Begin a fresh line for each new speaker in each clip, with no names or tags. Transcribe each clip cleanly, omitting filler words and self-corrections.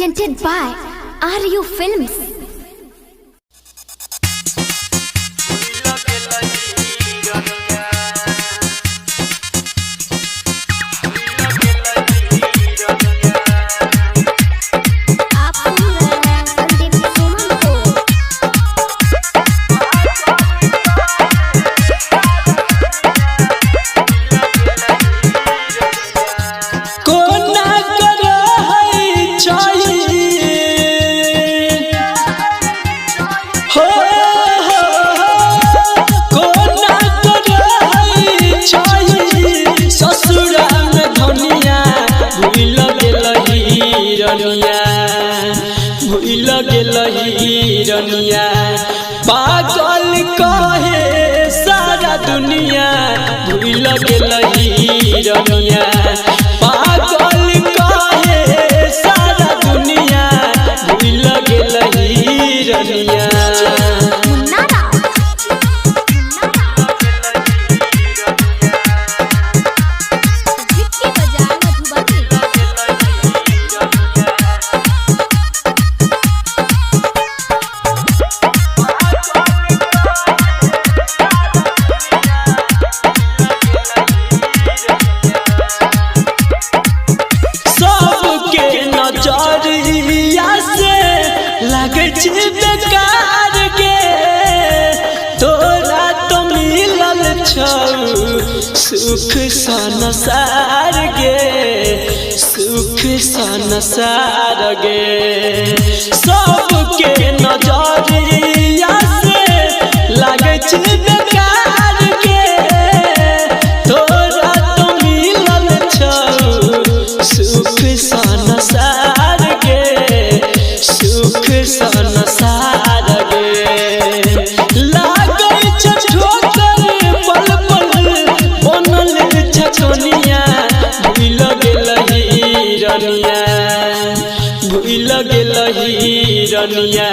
presented by RU Films.
भूल गेल हिरनिया पागल कहे सारा दुनिया भूल गेल हिरनिया पागल कहे सारा दुनिया भूल गेल हिरनिया बेकार के तोरा तो मिलल सुख संसार गे सुख संसार गे सबके नजरिया से लागे बेकार के तोरा तो मिलल सुख संसार गे सुख संसार गे लागे ठोकर पल पल बनल छछनिया भूल गेल हिरनिया भूल गेल हिरनिया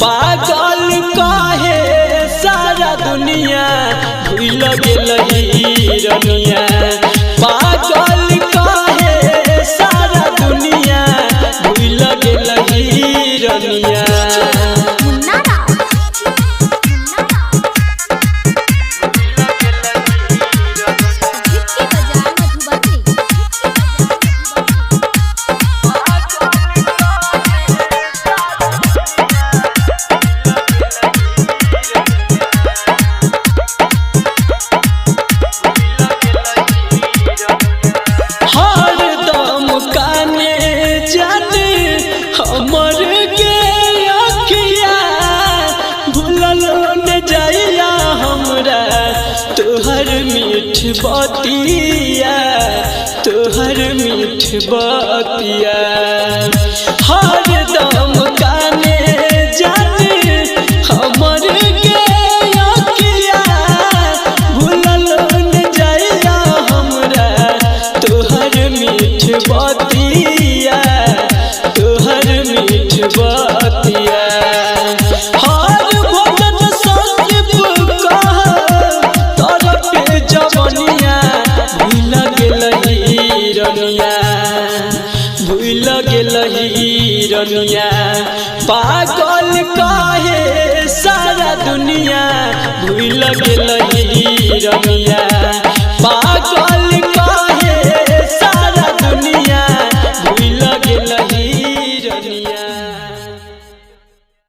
पागल कहे सारा दुनिया भूल गेल हिरनिया पागल कहे सारा दुनिया भूल गेल हिरनिया हमर के अखिया भूलल न जाइया हमरा तोहर मीठ बतिया तोहर मीठ बतिया हर दम काने जाने हमर के अखिया भूलल न जाइया हमरा तोहर मीठ बतिया तोहर मीठ बतिया हर भगत संदीप कह तोर पे जवनिया भूल गेल हिरनिया भूल गेल हिरनिया पागल कहे सारा दुनिया भूल गेल हिरनिया